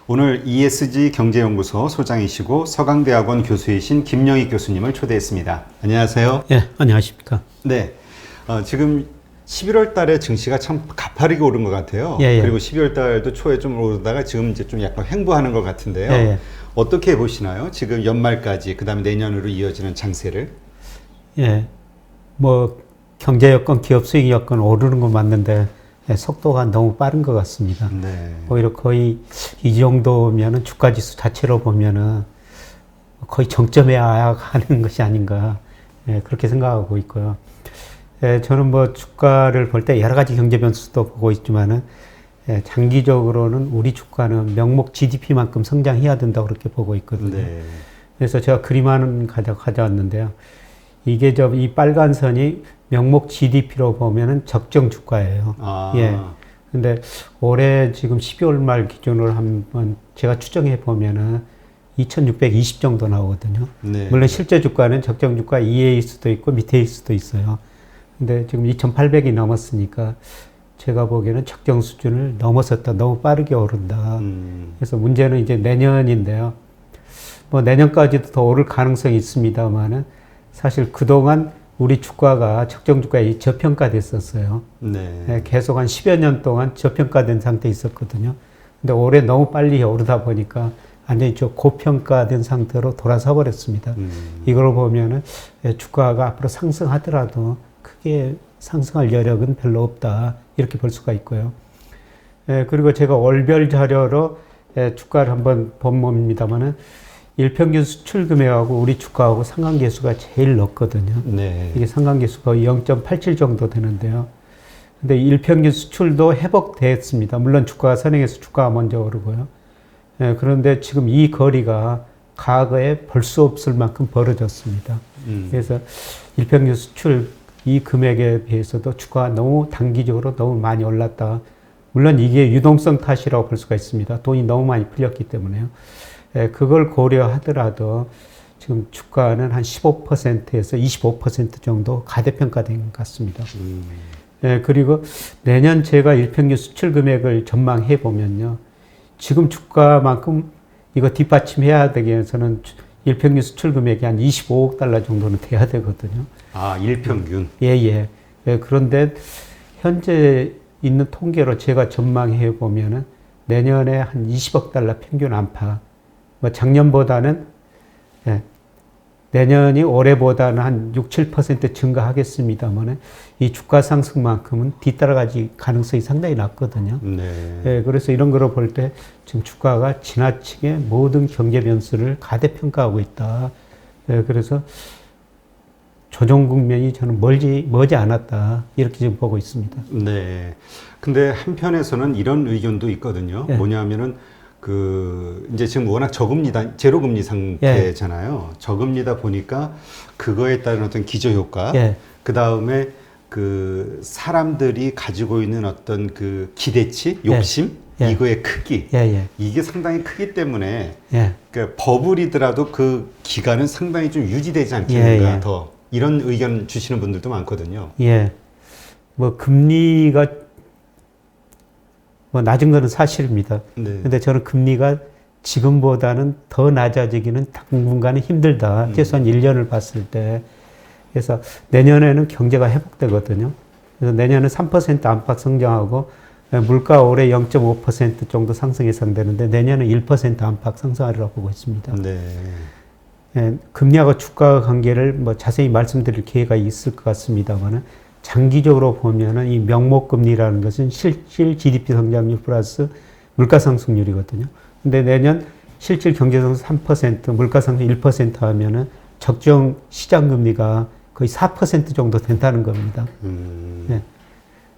오늘 ESG 경제연구소 소장이시고 서강대학원 교수이신 김영익 교수님을 초대했습니다. 안녕하세요. 예, 안녕하십니까. 네, 지금 11월 달에 증시가 참 가파르게 오른 것 같아요. 예, 예. 그리고 12월 달도 초에 좀 오르다가 지금 이제 좀 약간 횡보하는 것 같은데요. 예, 예. 어떻게 보시나요? 지금 연말까지, 그 다음에 내년으로 이어지는 장세를? 예, 뭐 경제 여건, 기업 수익 여건 오르는 건 맞는데 속도가 너무 빠른 것 같습니다. 네. 오히려 거의 이 정도면은 주가 지수 자체로 보면은 거의 정점에 와야 하는 것이 아닌가, 그렇게 생각하고 있고요. 저는 뭐 주가를 볼 때 여러 가지 경제 변수도 보고 있지만은 장기적으로는 우리 주가는 명목 GDP만큼 성장해야 된다고 그렇게 보고 있거든요. 네. 그래서 제가 그림 하나 가져왔는데요. 이게 이 빨간 선이 명목 GDP로 보면은 적정 주가예요. 예. 근데 올해 지금 12월 말 기준으로 한번 제가 추정해 보면은 2620 정도 나오거든요. 네. 물론 실제 주가는 적정 주가 이하일 수도 있고 밑에일 수도 있어요. 근데 지금 2800이 넘었으니까 제가 보기에는 적정 수준을 넘어섰다. 너무 빠르게 오른다. 그래서 문제는 이제 내년인데요. 뭐 내년까지도 더 오를 가능성이 있습니다만은 사실 그동안 우리 주가가 적정 주가에 저평가됐었어요. 네. 계속 한 10여 년 동안 저평가된 상태에 있었거든요. 근데 올해 너무 빨리 오르다 보니까 완전히 고평가된 상태로 돌아서 버렸습니다. 이걸 보면은 주가가 앞으로 상승하더라도 크게 상승할 여력은 별로 없다. 이렇게 볼 수가 있고요. 그리고 제가 월별 자료로 주가를 한번 본 봅니다만은 일평균 수출 금액하고 우리 주가하고 상관계수가 제일 높거든요. 네. 이게 상관계수가 0.87 정도 되는데요. 근데 일평균 수출도 회복됐습니다. 물론 주가가 선행해서 주가가 먼저 오르고요. 그런데 지금 이 거리가 과거에 볼 수 없을 만큼 벌어졌습니다. 그래서 일평균 수출 이 금액에 비해서도 주가가 너무 단기적으로 너무 많이 올랐다. 물론 이게 유동성 탓이라고 볼 수가 있습니다. 돈이 너무 많이 풀렸기 때문에요. 그걸 고려하더라도 지금 주가는 한 15%에서 25% 정도 가대평가된 것 같습니다. 그리고 내년 제가 일평균 수출 금액을 전망해 보면요. 지금 주가만큼 이거 뒷받침해야 되기 위해서는 일평균 수출 금액이 한 25억 달러 정도는 돼야 되거든요. 아, 일평균? 예. 그런데 현재 있는 통계로 제가 전망해 보면은 내년에 한 20억 달러 평균 안팎, 뭐 작년보다는, 내년이 올해보다는 한 6, 7% 증가하겠습니다만 이 주가 상승만큼은 뒤따라가지 가능성이 상당히 낮거든요. 네. 그래서 이런 거를 볼 때 지금 주가가 지나치게 모든 경제 변수를 가대평가하고 있다. 그래서 조정 국면이 저는 머지 않았다. 이렇게 지금 보고 있습니다. 네. 근데 한편에서는 이런 의견도 있거든요. 예. 뭐냐면은 이제 지금 워낙 제로금리 상태잖아요. 저금리다 보니까 그거에 따른 어떤 기저효과, 그 다음에 사람들이 가지고 있는 어떤 기대치, 욕심, 이거의 크기, 이게 상당히 크기 때문에, 그러니까 버블이더라도 그 기간은 상당히 좀 유지되지 않겠는가, 더. 이런 의견 주시는 분들도 많거든요. 뭐 금리가 뭐 낮은 거는 사실입니다. 근데 저는 금리가 지금보다는 더 낮아지기는 당분간은 힘들다. 최소한 1년을 봤을 때. 그래서 내년에는 경제가 회복되거든요. 그래서 내년은 3% 안팎 성장하고 물가 올해 0.5% 정도 상승 예상되는데 내년은 1% 안팎 상승하리라고 보고 있습니다. 네. 금리하고 주가 관계를 뭐 자세히 말씀드릴 기회가 있을 것 같습니다만은 장기적으로 보면은 이 명목 금리라는 것은 실질 GDP 성장률 플러스 물가 상승률이거든요. 근데 내년 실질 경제 성장 3%, 물가 상승 1% 하면은 적정 시장 금리가 거의 4% 정도 된다는 겁니다.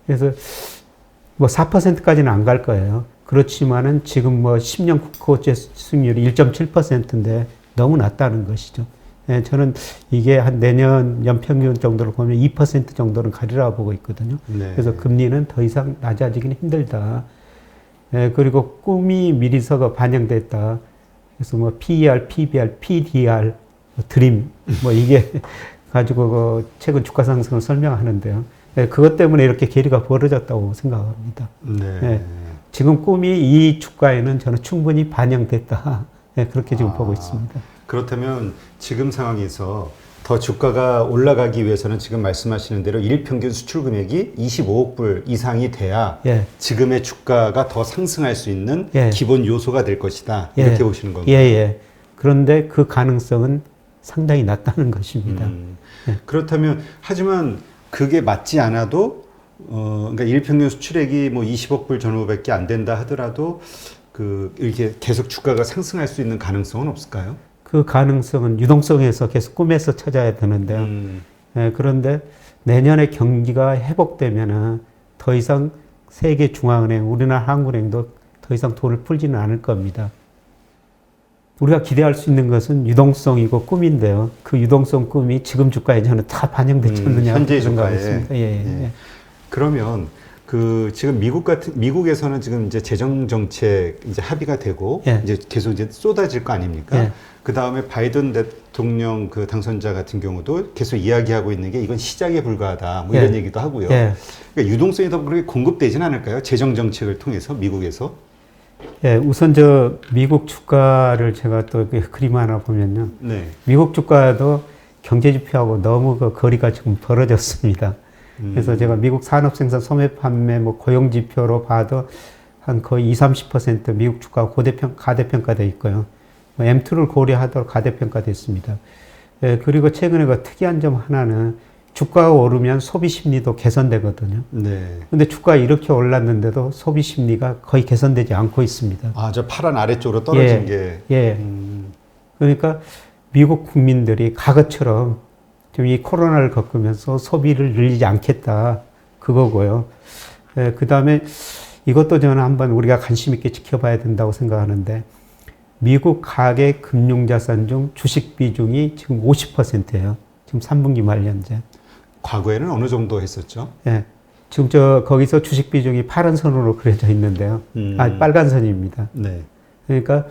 그래서 뭐 4%까지는 안 갈 거예요. 그렇지만은 지금 뭐 10년 국고채 수익률이 1.7%인데 너무 낮다는 것이죠. 저는 이게 한 내년 연평균 정도로 보면 2% 정도는 가리라고 보고 있거든요. 그래서 금리는 더 이상 낮아지기는 힘들다. 그리고 꿈이 미리서가 반영됐다. 그래서 뭐 PER, PBR, PDR, 드림, 뭐 이게 가지고 최근 주가 상승을 설명하는데요. 그것 때문에 이렇게 괴리가 벌어졌다고 생각합니다. 지금 꿈이 이 주가에는 저는 충분히 반영됐다. 네, 그렇게 지금 보고 있습니다. 그렇다면 지금 상황에서 더 주가가 올라가기 위해서는 지금 말씀하시는 대로 일평균 수출 금액이 25억 불 이상이 돼야 예. 지금의 주가가 더 상승할 수 있는 예. 기본 요소가 될 것이다. 예. 이렇게 보시는 건가요? 예, 예. 그런데 그 가능성은 상당히 낮다는 것입니다. 예. 그렇다면 하지만 그게 맞지 않아도 그러니까 일평균 수출액이 뭐 20억 불 전후밖에 안 된다 하더라도 이렇게 계속 주가가 상승할 수 있는 가능성은 없을까요? 그 가능성은 유동성에서 계속 꿈에서 찾아야 되는데요. 예, 그런데 내년에 경기가 회복되면은 더 이상 세계 중앙은행, 우리나라 한국은행도 더 이상 돈을 풀지는 않을 겁니다. 우리가 기대할 수 있는 것은 유동성이고 꿈인데요. 그 유동성 꿈이 지금 주가에 저는 다 반영되지 않느냐 현재 생각하겠습니다. 주가에. 예, 예. 그러면 지금 미국에서는 지금 이제 재정 정책 이제 합의가 되고 예. 이제 계속 이제 쏟아질 거 아닙니까? 예. 그 다음에 바이든 대통령 그 당선자 같은 경우도 계속 이야기하고 있는 게 이건 시작에 불과하다 뭐 이런 예. 얘기도 하고요. 예. 그러니까 유동성이 더 그렇게 공급되진 않을까요? 재정 정책을 통해서 미국에서? 예, 우선 미국 주가를 제가 또 그림 하나 보면요. 네. 미국 주가도 경제 지표하고 너무 그 거리가 지금 벌어졌습니다. 그래서 제가 미국 산업 생산, 소매 판매, 뭐 고용 지표로 봐도 한 거의 20-30% 미국 주가가 가대평가돼 있고요. 뭐 M2를 고려하도록 가대평가됐습니다. 예, 그리고 최근에 그 특이한 점 하나는 주가가 오르면 소비 심리도 개선되거든요. 네. 근데 주가가 이렇게 올랐는데도 소비 심리가 거의 개선되지 않고 있습니다. 아, 저 파란 아래쪽으로 떨어진 예, 게. 예. 그러니까 미국 국민들이 과거처럼 좀 이 코로나를 겪으면서 소비를 늘리지 않겠다. 그거고요. 예, 그 다음에 이것도 저는 한번 우리가 관심 있게 지켜봐야 된다고 생각하는데 미국 가계 금융자산 중 주식 비중이 지금 50%예요. 지금 3분기 말 현재. 과거에는 어느 정도 했었죠? 예. 지금 거기서 주식 비중이 파란 선으로 그려져 있는데요. 빨간 선입니다. 네. 그러니까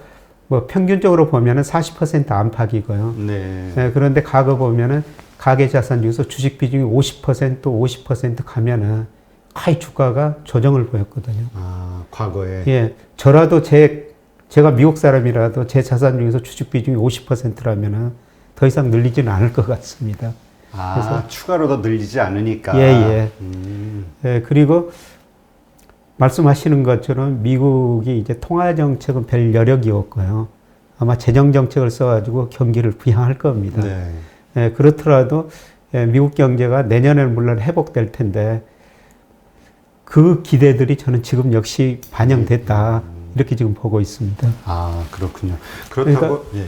뭐 평균적으로 보면은 40% 안팎이고요. 네. 예, 그런데 과거 보면은 가계 자산 중에서 주식 비중이 50% 가면은 거의 주가가 조정을 보였거든요. 아, 과거에. 예. 저라도 제가 미국 사람이라도 제 자산 중에서 주식 비중이 50%라면은 더 이상 늘리지는 않을 것 같습니다. 아, 그래서 추가로 더 늘리지 않으니까. 예. 예, 그리고 말씀하시는 것처럼 미국이 이제 통화 정책은 별 여력이 없고요. 아마 재정 정책을 써가지고 경기를 부양할 겁니다. 네. 예, 그렇더라도 미국 경제가 내년에는 물론 회복될 텐데 그 기대들이 저는 지금 역시 반영됐다. 이렇게 지금 보고 있습니다. 아, 그렇군요. 그렇다고 그러니까 예.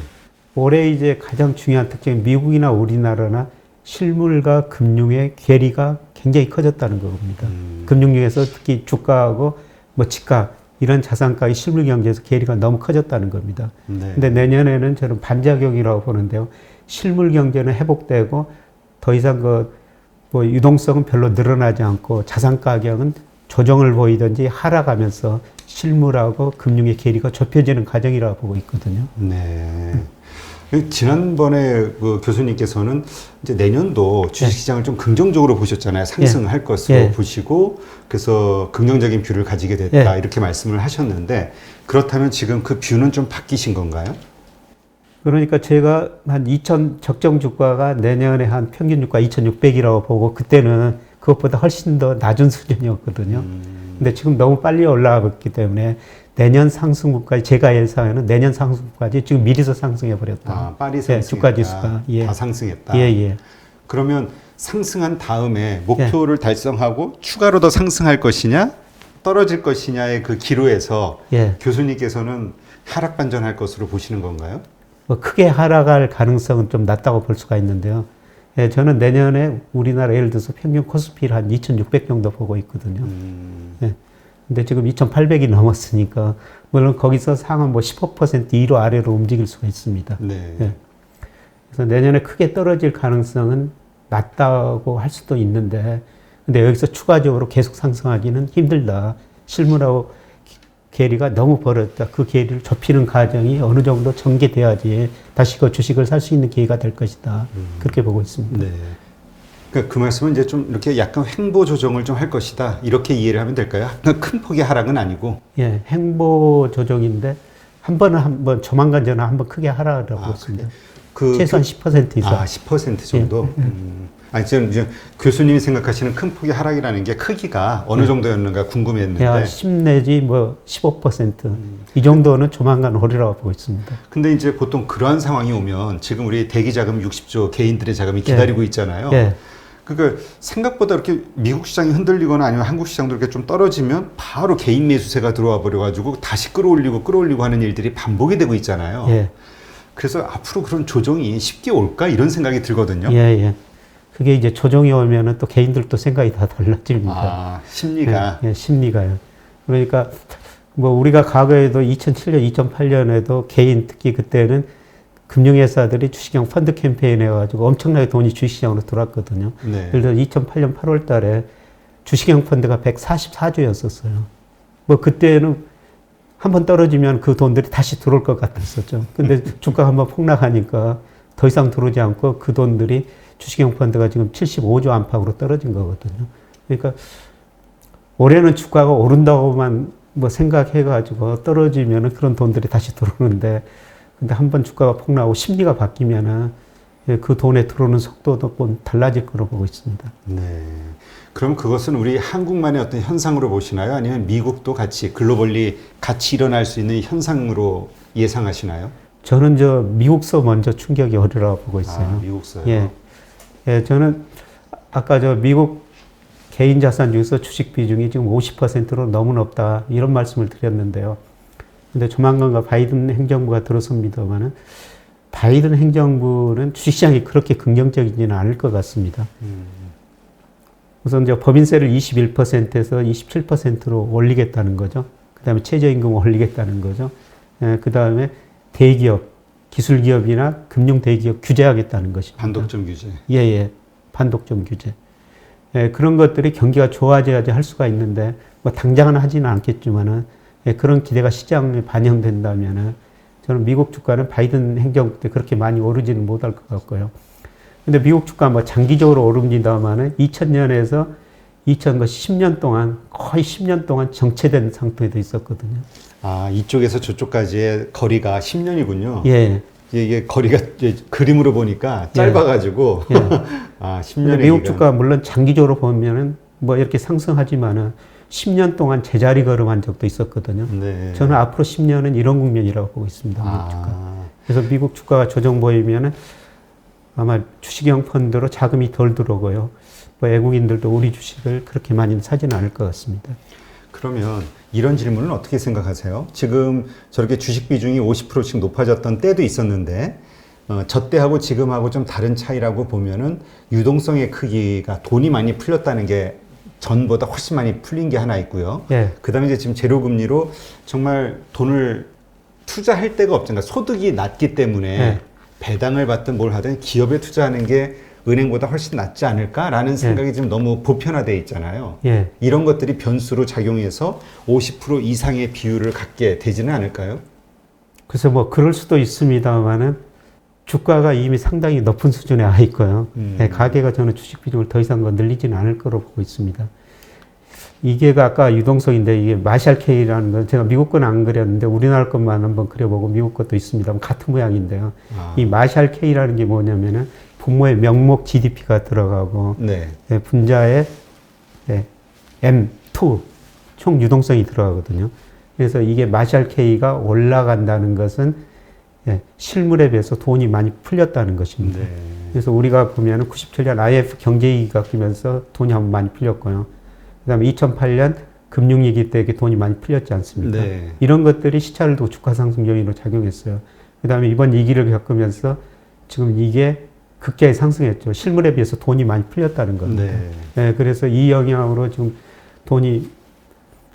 올해 이제 가장 중요한 특징은 미국이나 우리나라나 실물과 금융의 괴리가 굉장히 커졌다는 겁니다. 금융에서 특히 주가하고 뭐 집가 이런 자산가의 실물 경제에서 괴리가 너무 커졌다는 겁니다. 네. 근데 내년에는 저는 반작용이라고 보는데요. 실물 경제는 회복되고 더 이상 뭐 유동성은 별로 늘어나지 않고 자산 가격은 조정을 보이든지 하락하면서 실물하고 금융의 괴리가 좁혀지는 과정이라고 보고 있거든요. 네. 지난번에 그 교수님께서는 이제 내년도 주식시장을 좀 긍정적으로 보셨잖아요. 상승할 것으로 보시고 그래서 긍정적인 뷰를 가지게 됐다 이렇게 말씀을 하셨는데 그렇다면 지금 그 뷰는 좀 바뀌신 건가요? 그러니까 제가 한 2,000 적정 주가가 내년에 한 평균 주가 2,600이라고 보고 그때는 그것보다 훨씬 더 낮은 수준이었거든요. 근데 지금 너무 빨리 올라가고 있기 때문에 내년 상승분까지 제가 예상하는 내년 상승분까지 지금 미리서 상승해 버렸다. 아, 빨리 상승했다. 주가 지수가 다 상승했다. 예. 그러면 상승한 다음에 목표를 달성하고 추가로 더 상승할 것이냐 떨어질 것이냐의 그 기로에서 교수님께서는 하락 반전할 것으로 보시는 건가요? 뭐 크게 하락할 가능성은 좀 낮다고 볼 수가 있는데요. 예, 저는 내년에 우리나라 예를 들어서 평균 코스피를 한 2,600 정도 보고 있거든요. 예. 근데 지금 2,800이 넘었으니까 물론 거기서 상한 뭐 15% 위로 아래로 움직일 수가 있습니다. 네. 예. 그래서 내년에 크게 떨어질 가능성은 낮다고 할 수도 있는데 근데 여기서 추가적으로 계속 상승하기는 힘들다. 실물하고 괴리가 너무 벌어졌다. 그 괴리를 좁히는 과정이 어느 정도 전개돼야지 다시 그 주식을 살 수 있는 기회가 될 것이다. 그렇게 보고 있습니다. 네. 그러니까 그 말씀은 이제 좀 이렇게 약간 횡보 조정을 좀 할 것이다. 이렇게 이해를 하면 될까요? 그러니까 큰 폭의 하락은 아니고. 예, 횡보 조정인데 한번 조만간 전에 한번 크게 하락하라고 했습니다. 최소한 10% 이상. 10% 정도. 아니 지금 이제 교수님이 생각하시는 큰 폭의 하락이라는 게 크기가 어느 정도였는가 궁금했는데. 10 내지 뭐 15%. 이 정도는 조만간 오리라고 보고 있습니다. 근데 이제 보통 그러한 상황이 오면 지금 우리 대기 자금 60조 개인들의 자금이 기다리고 있잖아요. 그러니까 생각보다 이렇게 미국 시장이 흔들리거나 아니면 한국 시장도 이렇게 좀 떨어지면 바로 개인 매수세가 들어와 버려가지고 다시 끌어올리고 하는 일들이 반복이 되고 있잖아요. 그래서 앞으로 그런 조정이 쉽게 올까 이런 생각이 들거든요. 그게 이제 조정이 오면은 또 개인들도 생각이 다 달라집니다. 심리가. 심리가요. 그러니까 뭐 우리가 과거에도 2007년, 2008년에도 개인 특히 그때는 금융회사들이 주식형 펀드 캠페인 해가지고 엄청나게 돈이 주식시장으로 들어왔거든요. 예를 들어 2008년 8월 달에 주식형 펀드가 144조였었어요. 뭐 그때는 한번 떨어지면 그 돈들이 다시 들어올 것 같았었죠. 근데 주가가 한번 폭락하니까 더 이상 들어오지 않고 그 돈들이 주식형 펀드가 지금 75조 안팎으로 떨어진 거거든요. 그러니까 올해는 주가가 오른다고만 뭐 생각해가지고 떨어지면은 그런 돈들이 다시 들어오는데 근데 한번 주가가 폭락하고 심리가 바뀌면은 그 돈에 들어오는 속도도 좀 달라질 거로 보고 있습니다. 네. 그럼 그것은 우리 한국만의 어떤 현상으로 보시나요? 아니면 미국도 같이 글로벌리 같이 일어날 수 있는 현상으로 예상하시나요? 저는 미국서 먼저 충격이 오리라고 보고 있어요. 미국서요? 저는 아까 미국 개인 자산 중에서 주식 비중이 지금 50%로 너무 높다 이런 말씀을 드렸는데요. 근데 조만간가 바이든 행정부가 들어섭니다만은 바이든 행정부는 주식시장이 그렇게 긍정적이지는 않을 것 같습니다. 우선 이제 법인세를 21%에서 27%로 올리겠다는 거죠. 그 다음에 최저임금을 올리겠다는 거죠. 그 다음에 대기업, 기술기업이나 금융대기업 규제하겠다는 것입니다. 반독점 규제. 반독점 규제. 그런 것들이 경기가 좋아져야지 할 수가 있는데, 뭐 당장은 하지는 않겠지만은, 그런 기대가 시장에 반영된다면은, 저는 미국 주가는 바이든 행정부 때 그렇게 많이 오르지는 못할 것 같고요. 근데 미국 주가 뭐 장기적으로 오릅니다만은 2000년에서 2010년 동안 거의 10년 동안 정체된 상태에 있었거든요. 이쪽에서 저쪽까지의 거리가 10년이군요. 이게 거리가 그림으로 보니까 짧아가지고 10년이. 미국 주가 물론 장기적으로 보면은 뭐 이렇게 상승하지만은 10년 동안 제자리 걸음한 적도 있었거든요. 저는 앞으로 10년은 이런 국면이라고 보고 있습니다. 미국 주가. 그래서 미국 주가가 조정 보이면은 아마 주식형 펀드로 자금이 덜 들어오고요. 뭐 외국인들도 우리 주식을 그렇게 많이 사지는 않을 것 같습니다. 그러면 이런 질문은 어떻게 생각하세요? 지금 저렇게 주식 비중이 50%씩 높아졌던 때도 있었는데 저 때하고 지금하고 좀 다른 차이라고 보면은 유동성의 크기가 돈이 많이 풀렸다는 게 전보다 훨씬 많이 풀린 게 하나 있고요. 그 다음에 이제 지금 제로금리로 정말 돈을 투자할 데가 없잖아요. 소득이 낮기 때문에 배당을 받든 뭘 하든 기업에 투자하는 게 은행보다 훨씬 낫지 않을까라는 생각이 지금 너무 보편화되어 있잖아요. 이런 것들이 변수로 작용해서 50% 이상의 비율을 갖게 되지는 않을까요? 그래서 뭐 그럴 수도 있습니다만은 주가가 이미 상당히 높은 수준에 와 있고요. 가계가 저는 주식 비중을 더 이상 늘리지는 않을 거로 보고 있습니다. 이게 아까 유동성인데 이게 마샬 K라는 건 제가 미국 건 안 그렸는데 우리나라 것만 한번 그려보고 미국 것도 있습니다. 같은 모양인데요. 이 마샬 K라는 게 뭐냐면은 부모의 명목 GDP가 들어가고 분자의 M2 총 유동성이 들어가거든요. 그래서 이게 마샬 K가 올라간다는 것은 실물에 비해서 돈이 많이 풀렸다는 것입니다. 그래서 우리가 보면 97년 IMF 경제위기가 끼면서 돈이 한번 많이 풀렸고요. 그 다음에 2008년 금융위기 때 돈이 많이 풀렸지 않습니까? 이런 것들이 시차를 두고 주가 상승 요인으로 작용했어요. 그 다음에 이번 위기를 겪으면서 지금 이게 급격히 상승했죠. 실물에 비해서 돈이 많이 풀렸다는 겁니다. 그래서 이 영향으로 지금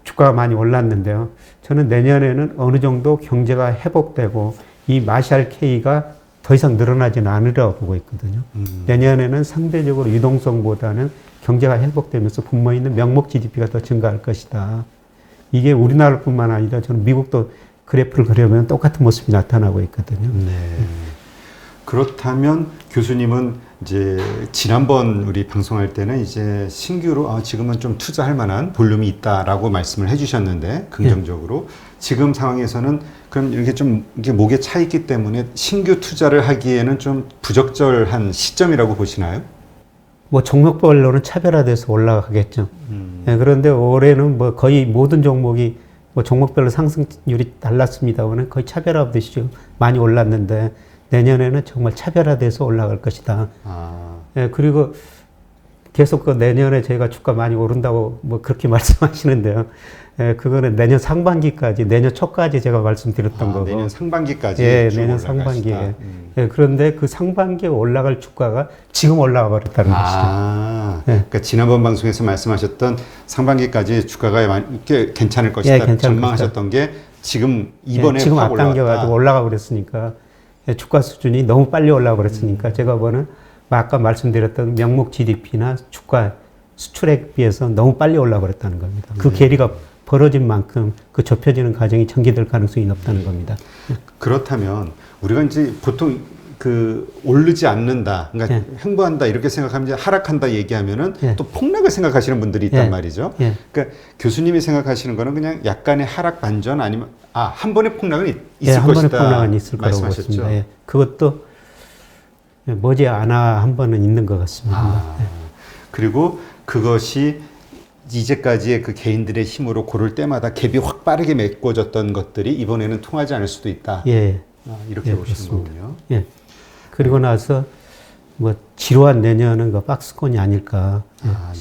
주가가 많이 올랐는데요. 저는 내년에는 어느 정도 경제가 회복되고 이 마샬 K가 더 이상 늘어나지는 않으리라고 보고 있거든요. 내년에는 상대적으로 유동성보다는 경제가 회복되면서 분모 있는 명목 GDP가 더 증가할 것이다. 이게 우리나라뿐만 아니라 저는 미국도 그래프를 그려보면 똑같은 모습이 나타나고 있거든요. 그렇다면 교수님은 이제 지난번 우리 방송할 때는 이제 신규로 지금은 좀 투자할 만한 볼륨이 있다라고 말씀을 해주셨는데 긍정적으로 지금 상황에서는 그럼 이렇게 좀 이게 목에 차 있기 때문에 신규 투자를 하기에는 좀 부적절한 시점이라고 보시나요? 뭐 종목별로는 차별화돼서 올라가겠죠. 예, 그런데 올해는 뭐 거의 모든 종목이 뭐 종목별로 상승률이 달랐습니다만 거의 차별화되시 좀 많이 올랐는데 내년에는 정말 차별화돼서 올라갈 것이다. 예, 그리고 계속 그 내년에 저희가 주가 많이 오른다고 뭐 그렇게 말씀하시는데요. 예, 그거는 내년 상반기까지, 내년 초까지 제가 말씀드렸던 거고. 내년 상반기까지. 예, 내년 상반기에. 예, 그런데 그 상반기에 올라갈 주가가 지금 올라가 버렸다는 것이죠. 예. 그러니까 지난번 방송에서 말씀하셨던 상반기까지 주가가 꽤 괜찮을 것이다. 예, 전망하셨던 게 지금 이번에 지금 확 앞당겨가지고 올라가 버렸으니까 주가 수준이 너무 빨리 올라가 버렸으니까 제가 보는 아까 말씀드렸던 명목 GDP나 주가 수출액 비해서 너무 빨리 올라가 버렸다는 겁니다. 그 괴리가 벌어진 만큼 그 좁혀지는 과정이 전개될 가능성이 높다는 겁니다. 그렇다면 우리가 이제 보통 그 오르지 않는다, 그러니까 횡보한다 이렇게 생각하면 이제 하락한다 얘기하면은 또 폭락을 생각하시는 분들이 있단 말이죠. 그러니까 교수님이 생각하시는 거는 그냥 약간의 하락 반전 아니면 한 번의 폭락은 있을 한 것이다. 번의 폭락은 있을 거라고 보습니다. 그것도 머지않아 한 번은 있는 것 같습니다. 그리고 그것이 이제까지의 그 개인들의 힘으로 고를 때마다 갭이 확 빠르게 메꿔졌던 것들이 이번에는 통하지 않을 수도 있다. 이렇게 보시는 거군요. 그리고 나서 뭐 지루한 내년은 그 박스권이 아닐까.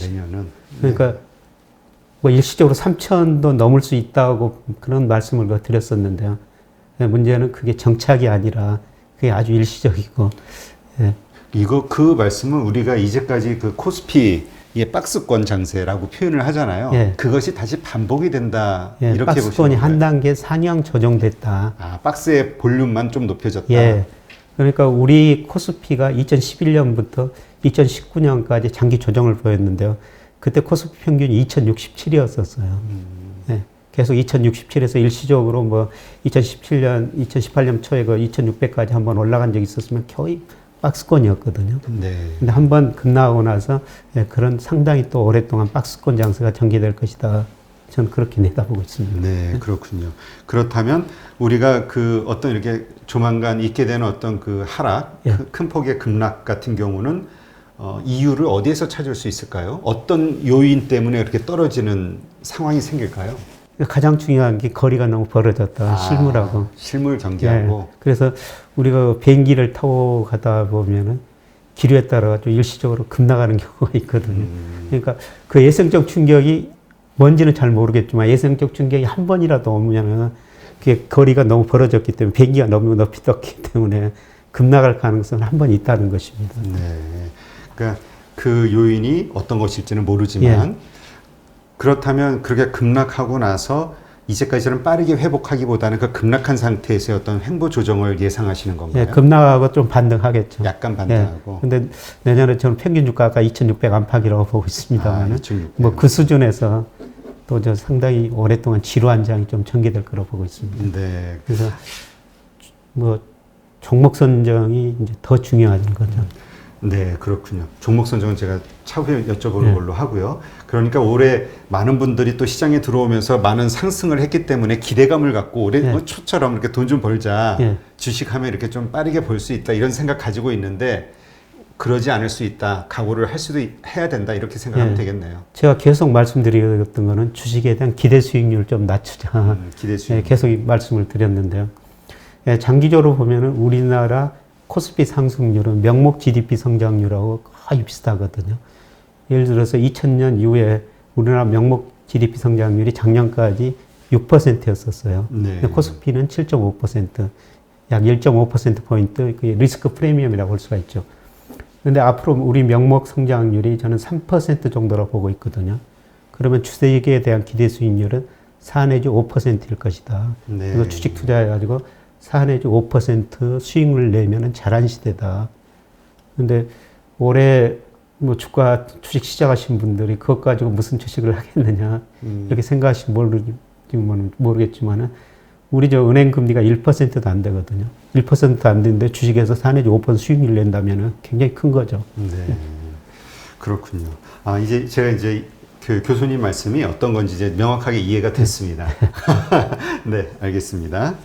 내년은. 그러니까 뭐 일시적으로 3천도 넘을 수 있다고 그런 말씀을 드렸었는데요. 문제는 그게 정착이 아니라 그게 아주 일시적이고. 이거 그 말씀은 우리가 이제까지 그 코스피의 박스권 장세라고 표현을 하잖아요. 그것이 다시 반복이 된다. 이렇게 박스권이 한 단계 상향 조정됐다. 박스의 볼륨만 좀 높여졌다. 그러니까 우리 코스피가 2011년부터 2019년까지 장기 조정을 보였는데요. 그때 코스피 평균이 2067이었었어요. 계속 2067에서 일시적으로 뭐 2017년, 2018년 초에 그 2600까지 한번 올라간 적이 있었으면 거의 박스권이었거든요. 근데 한번 급락하고 나서 그런 상당히 또 오랫동안 박스권 장세가 전개될 것이다. 저는 그렇게 내다보고 있습니다. 네, 그렇군요. 그렇다면 우리가 그 어떤 이렇게 조만간 있게 되는 어떤 그 하락, 큰 폭의 급락 같은 경우는 이유를 어디에서 찾을 수 있을까요? 어떤 요인 때문에 이렇게 떨어지는 상황이 생길까요? 가장 중요한 게 거리가 너무 벌어졌다. 실물하고. 실물 경계하고. 그래서 우리가 비행기를 타고 가다 보면은 기류에 따라 좀 일시적으로 급락하는 경우가 있거든요. 그러니까 그 예상적 충격이 뭔지는 잘 모르겠지만 예상적 충격이 한 번이라도 오면은 그게 거리가 너무 벌어졌기 때문에 비행기가 너무 높이 떴기 때문에 급락할 가능성은 한 번 있다는 것입니다. 그러니까 그 요인이 어떤 것일지는 모르지만 그렇다면 그렇게 급락하고 나서 이제까지는 빠르게 회복하기보다는 그 급락한 상태에서의 어떤 횡보 조정을 예상하시는 건가요? 급락하고 좀 반등하겠죠. 약간 반등하고. 근데 내년에 저는 평균 주가가 2,600 안팎이라고 보고 있습니다만, 뭐 그 수준에서 또 저 상당히 오랫동안 지루한 장이 좀 전개될 거라고 보고 있습니다. 그래서 뭐 종목 선정이 이제 더 중요한 거죠. 네, 그렇군요. 종목 선정은 제가 차후에 여쭤보는 걸로 하고요. 그러니까 올해 많은 분들이 또 시장에 들어오면서 많은 상승을 했기 때문에 기대감을 갖고 올해 초처럼 이렇게 돈 좀 벌자, 주식하면 이렇게 좀 빠르게 벌 수 있다 이런 생각 가지고 있는데 그러지 않을 수 있다, 각오를 할 수도 해야 된다 이렇게 생각하면 되겠네요. 제가 계속 말씀드렸던 거는 주식에 대한 기대 수익률 좀 낮추자. 기대 수익률. 계속 말씀을 드렸는데요. 장기적으로 보면은 우리나라 코스피 상승률은 명목 GDP 성장률하고 거의 비슷하거든요. 예를 들어서 2000년 이후에 우리나라 명목 GDP 성장률이 작년까지 6%였었어요. 근데 코스피는 7.5%, 약 1.5%포인트 리스크 프리미엄이라고 볼 수가 있죠. 근데 앞으로 우리 명목 성장률이 저는 3% 정도로 보고 있거든요. 그러면 주식에 대한 기대 수익률은 4 내지 5%일 것이다. 그래서 주식 투자해가지고 4 내지 5% 수익을 내면은 잘한 시대다. 근데 올해 뭐 주식 시작하신 분들이 그것 가지고 무슨 주식을 하겠느냐 이렇게 생각하시면 모르겠지만은 우리 저 은행 금리가 1%도 안 되거든요. 1%도 안 되는데 주식에서 4 내지 5% 수익률 낸다면 굉장히 큰 거죠. 네. 그렇군요. 아, 이제 제가 이제 그 교수님 말씀이 어떤 건지 이제 명확하게 이해가 됐습니다. 네, 알겠습니다.